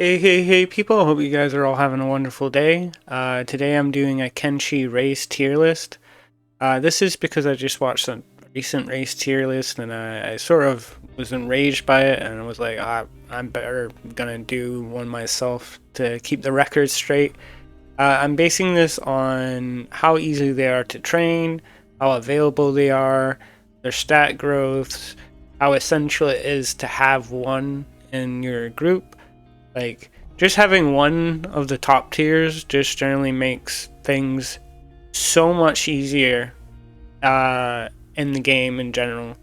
Hey people, hope you guys are all having a wonderful day. Today I'm doing a Kenshi race tier list. This is because I just watched a recent race tier list and I sort of was enraged by it and I was like, I'm better gonna do one myself to keep the record straight. I'm basing this on how easy they are to train, how available they are, their stat growths, how essential it is to have one in your group. Like, just having one of the top tiers just generally makes things so much easier in the game in general.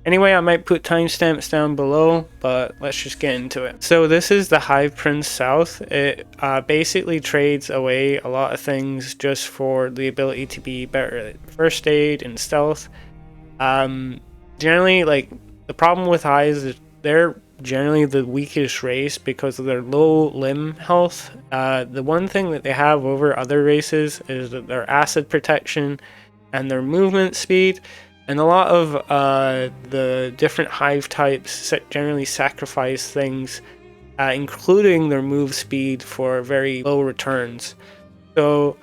Anyway, I might put timestamps down below, but let's just get into it. So this is the Hive Prince South. It basically trades away a lot of things just for the ability to be better at first aid and stealth. Generally, like, the problem with Hives is they're generally the weakest race because of their low limb health. The one thing that they have over other races is that their acid protection and their movement speed, and a lot of the different hive types generally sacrifice things, including their move speed, for very low returns. So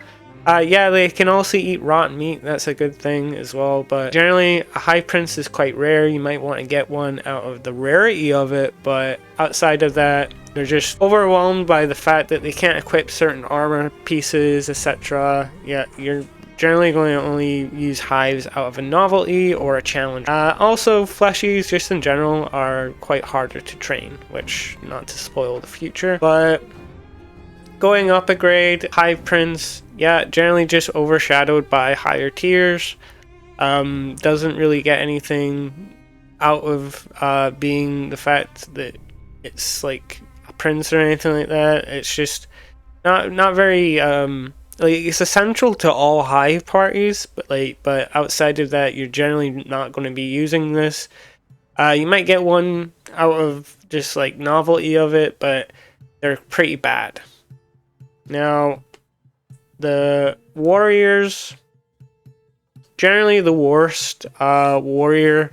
yeah, they can also eat rotten meat. That's a good thing as well. But generally, a Hive Prince is quite rare. You might want to get one out of the rarity of it. But outside of that, they're just overwhelmed by the fact that they can't equip certain armor pieces, etc. Yeah, you're generally going to only use hives out of a novelty or a challenge. Also, fleshies just in general are quite harder to train, which, not to spoil the future, but going up a grade, Hive Prince, yeah, generally just overshadowed by higher tiers. Doesn't really get anything out of being the fact that it's like a prince or anything like that. It's just not very like, it's essential to all hive parties, but outside of that, you're generally not going to be using this. You might get one out of just like novelty of it, but they're pretty bad. Now, the warriors, generally the worst warrior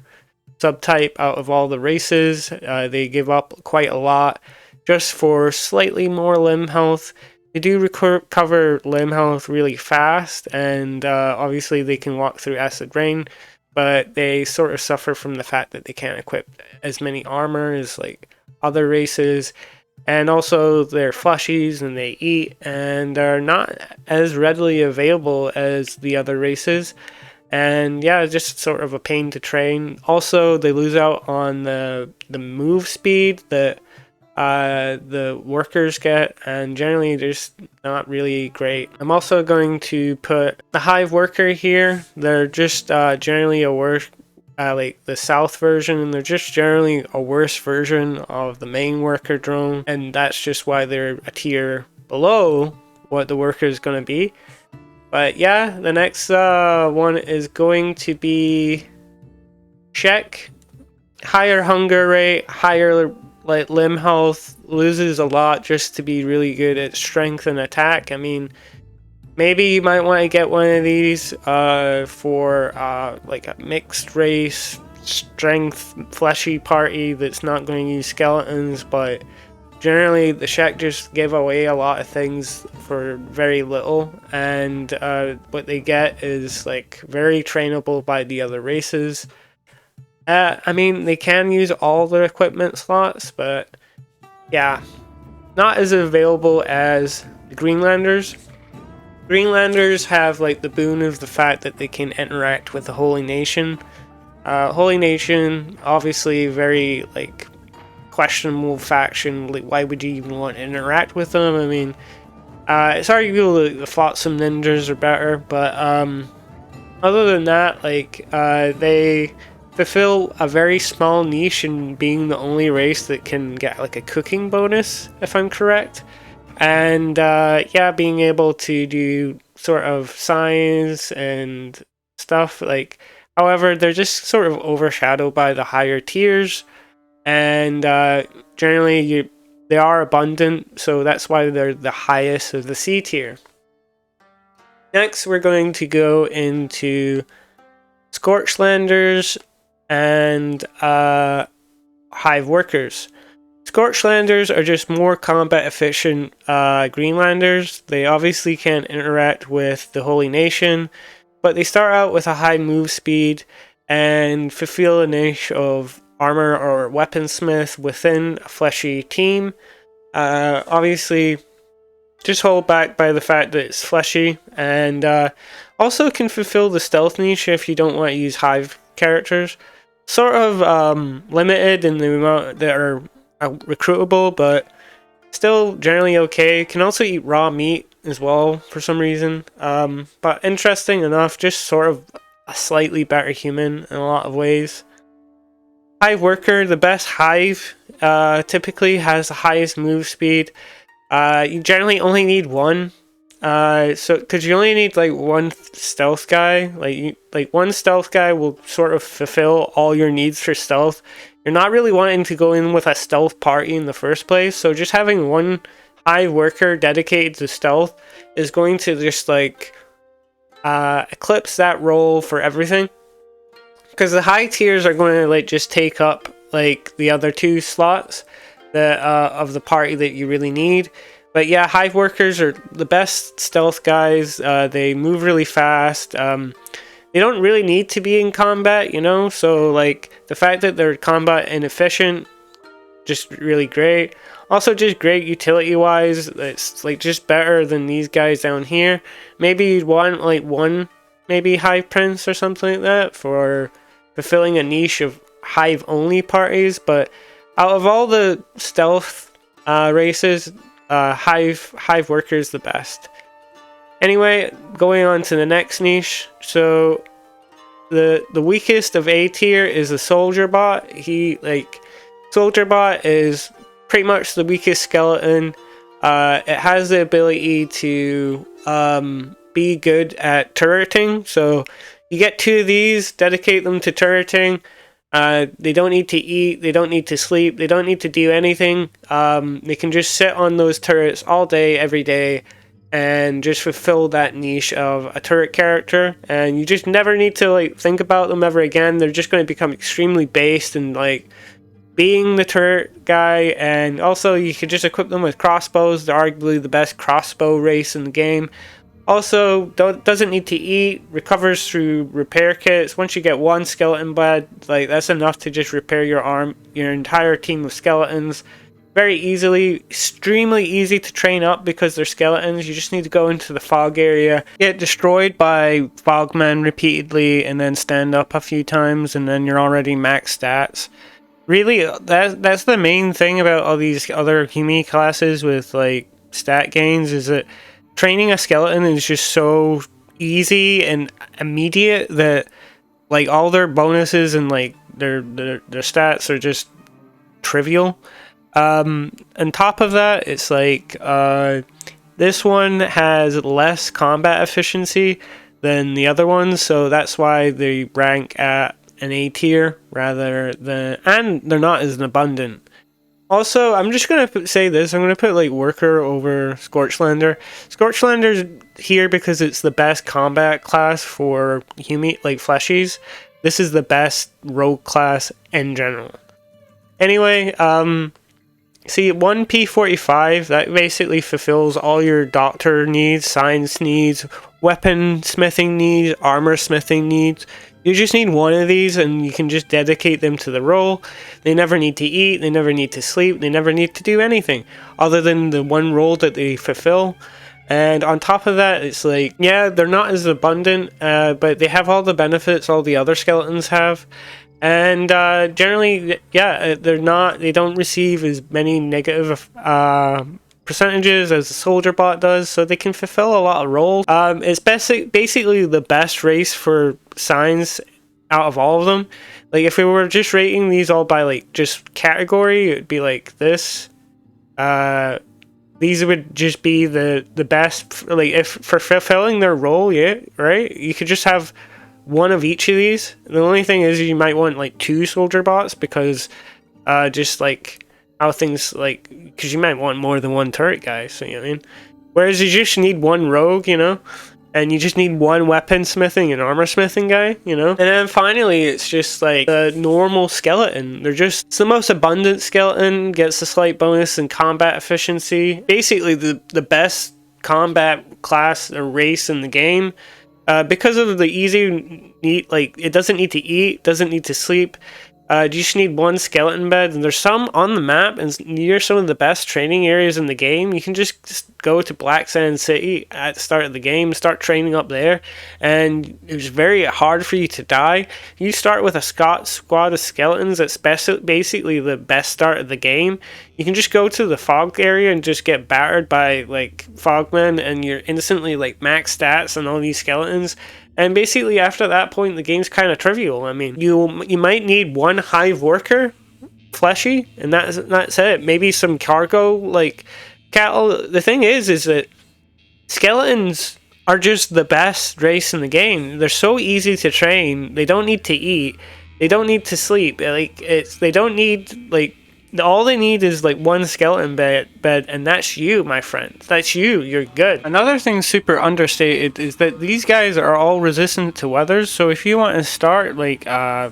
subtype out of all the races. They give up quite a lot just for slightly more limb health. They do recover limb health really fast, and obviously they can walk through acid rain, but they sort of suffer from the fact that they can't equip as many armor as like other races. And also they're fleshies and they eat and are not as readily available as the other races. And yeah, it's just sort of a pain to train. Also, they lose out on the move speed that the workers get, and generally they're just not really great. I'm also going to put the Hive Worker here. They're just generally a worse, like the South version, and they're just generally a worse version of the main worker drone, and that's just why they're a tier below what the worker is going to be. But yeah, the next one is going to be Shek. Higher hunger rate, higher like limb health, loses a lot just to be really good at strength and attack. I mean, maybe you might want to get one of these for like a mixed race, strength, fleshy party that's not going to use skeletons, but generally the Shek just give away a lot of things for very little, and what they get is like very trainable by the other races. I mean, they can use all their equipment slots, but yeah, not as available as the Greenlanders. Greenlanders have like the boon of the fact that they can interact with the Holy Nation. Holy Nation, obviously very like questionable faction. Like, why would you even want to interact with them? I mean, it's arguable that the Flotsam Ninjas are better, but other than that, like they fulfill a very small niche in being the only race that can get like a cooking bonus, if I'm correct. And yeah, being able to do sort of science and stuff, like, however, they're just sort of overshadowed by the higher tiers, and generally they are abundant, so that's why they're the highest of the C tier. Next, we're going to go into Scorchlanders and Hive Workers. Scorchlanders are just more combat efficient Greenlanders. They obviously can't interact with the Holy Nation, but they start out with a high move speed and fulfill a niche of armor or weaponsmith within a fleshy team. Obviously, just hold back by the fact that it's fleshy, and also can fulfill the stealth niche if you don't want to use Hive characters. Sort of limited in the amount that are recruitable, but still generally okay. Can also eat raw meat as well for some reason. But interesting enough, just sort of a slightly better human in a lot of ways. Hive Worker, the best Hive, typically has the highest move speed. You generally only need one. Because you only need like one stealth guy. Like one stealth guy will sort of fulfill all your needs for stealth. You're not really wanting to go in with a stealth party in the first place, so just having one Hive Worker dedicated to stealth is going to just like eclipse that role for everything. Because the high tiers are going to like just take up like the other two slots that of the party that you really need. But yeah, Hive Workers are the best stealth guys. They move really fast. They don't really need to be in combat, you know? So, like, the fact that they're combat inefficient, just really great. Also, just great utility-wise. It's, like, just better than these guys down here. Maybe you'd want, like, one, maybe Hive Prince or something like that for fulfilling a niche of Hive-only parties. But out of all the stealth races, Hive Worker is the best. Anyway, going on to the next niche. So the weakest of A tier is the Soldier Bot. Soldier Bot is pretty much the weakest skeleton. It has the ability to be good at turreting. So you get two of these, dedicate them to turreting. They don't need to eat, they don't need to sleep, they don't need to do anything. They can just sit on those turrets all day, every day, and just fulfill that niche of a turret character. And you just never need to like think about them ever again. They're just going to become extremely based and like being the turret guy. And also you could just equip them with crossbows. They're arguably the best crossbow race in the game. Also, doesn't need to eat, recovers through repair kits. Once you get one skeleton blood, like that's enough to just repair your entire team of skeletons very easily. Extremely easy to train up because they're skeletons. You just need to go into the fog area, get destroyed by Fogmen repeatedly, and then stand up a few times, and then you're already max stats. Really, that's the main thing about all these other Humi classes with like stat gains, is that training a skeleton is just so easy and immediate that like all their bonuses and like their stats are just trivial. On top of that, it's like this one has less combat efficiency than the other ones, so that's why they rank at an A tier rather than, and they're not as abundant. Also, I'm just going to say this. I'm going to put, like, Worker over Scorchlander. Scorchlander's here because it's the best combat class for fleshies. This is the best rogue class in general. Anyway, see, 1P45, that basically fulfills all your doctor needs, science needs, weapon smithing needs, armor smithing needs. You just need one of these and you can just dedicate them to the role. They never need to eat, they never need to sleep, they never need to do anything other than the one role that they fulfill. And on top of that, it's like, yeah, they're not as abundant, but they have all the benefits all the other skeletons have. And generally, yeah, they don't receive as many negative percentages as the Soldier Bot does, so they can fulfill a lot of roles. It's basically the best race for signs out of all of them. Like, if we were just rating these all by like just category, it would be like this. These would just be the best, like, if for fulfilling their role, yeah, right? You could just have one of each of these. The only thing is you might want like two Soldier Bots because just like how things, like, because you might want more than one turret guy, so you know what I mean? Whereas you just need one rogue, you know? and you just need one weapon smithing and armor smithing guy, you know? And then finally, it's just like the normal skeleton. It's the most abundant skeleton, gets a slight bonus in combat efficiency. Basically, the best combat class or race in the game. Because of the easy, like, it doesn't need to eat, doesn't need to sleep. You just need one skeleton bed, and there's some on the map, and near some of the best training areas in the game. You can just go to Black Sand City at the start of the game, start training up there, and it's very hard for you to die. You start with a squad of skeletons. That's basically the best start of the game. You can just go to the fog area and just get battered by like fogmen, and you're instantly like max stats on all these skeletons. And basically, after that point, the game's kind of trivial. I mean, you might need one Hive Worker, fleshy, and that's it. Maybe some cargo, like cattle. The thing is that skeletons are just the best race in the game. They're so easy to train. They don't need to eat. They don't need to sleep. They don't need like. All they need is like one skeleton bed, and that's you, my friend. That's you. You're good. Another thing super understated is that these guys are all resistant to weathers. So if you want to start like a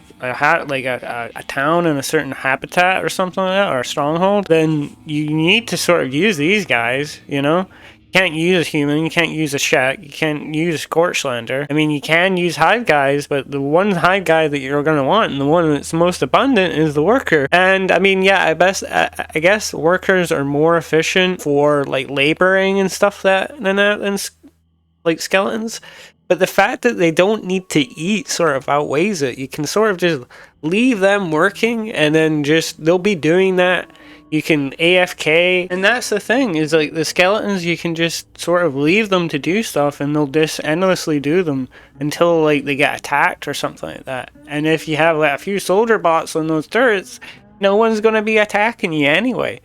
town in a certain habitat or something like that, or a stronghold, then you need to sort of use these guys. You know. You can't use a human, you can't use a Shek, you can't use a Scorchlander. I mean, you can use Hive guys, but the one Hive guy that you're going to want, and the one that's most abundant, is the Worker. And, I mean, yeah, I guess workers are more efficient for, like, laboring and stuff than like, skeletons. But the fact that they don't need to eat sort of outweighs it. You can sort of just leave them working, and then they'll be doing that. You can AFK, and that's the thing, is like the skeletons, you can just sort of leave them to do stuff, and they'll just endlessly do them until like they get attacked or something like that. And if you have like a few soldier bots on those turrets, no one's gonna be attacking you anyway.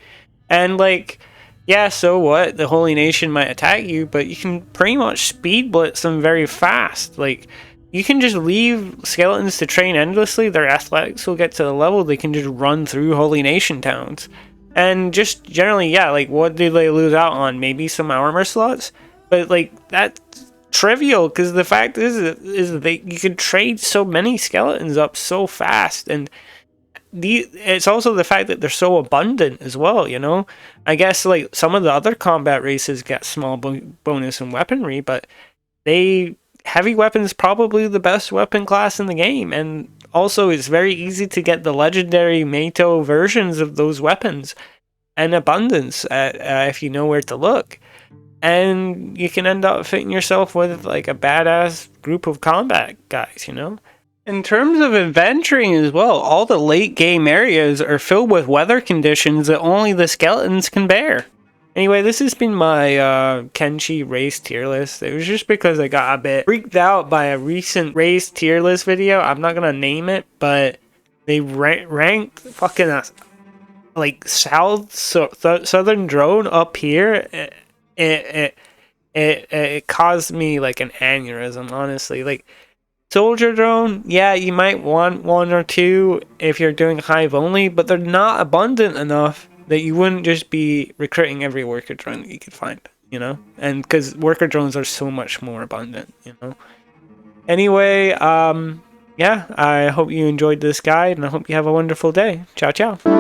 And like, yeah, so what? The Holy Nation might attack you, but you can pretty much speed blitz them very fast. Like, you can just leave skeletons to train endlessly. Their athletics will get to the level they can just run through Holy Nation towns. And just generally, yeah, like, what do they lose out on? Maybe some armor slots? But, like, that's trivial, because the fact is that you can trade so many skeletons up so fast, and it's also the fact that they're so abundant as well, you know? I guess, like, some of the other combat races get small bonus in weaponry, but heavy weapons probably the best weapon class in the game, and also it's very easy to get the legendary Meito versions of those weapons and abundance if you know where to look, and you can end up fitting yourself with like a badass group of combat guys, you know? In terms of adventuring as well, all the late game areas are filled with weather conditions that only the skeletons can bear. Anyway, this has been my Kenshi race tier list. It was just because I got a bit freaked out by a recent race tier list video. I'm not gonna name it, but they ranked fucking like southern drone up here. It caused me like an aneurysm, honestly. Like, soldier drone, yeah, you might want one or two if you're doing Hive only, but they're not abundant enough that you wouldn't just be recruiting every worker drone that you could find, you know? And because worker drones are so much more abundant, you know? Anyway, yeah, I hope you enjoyed this guide, and I hope you have a wonderful day. Ciao, ciao.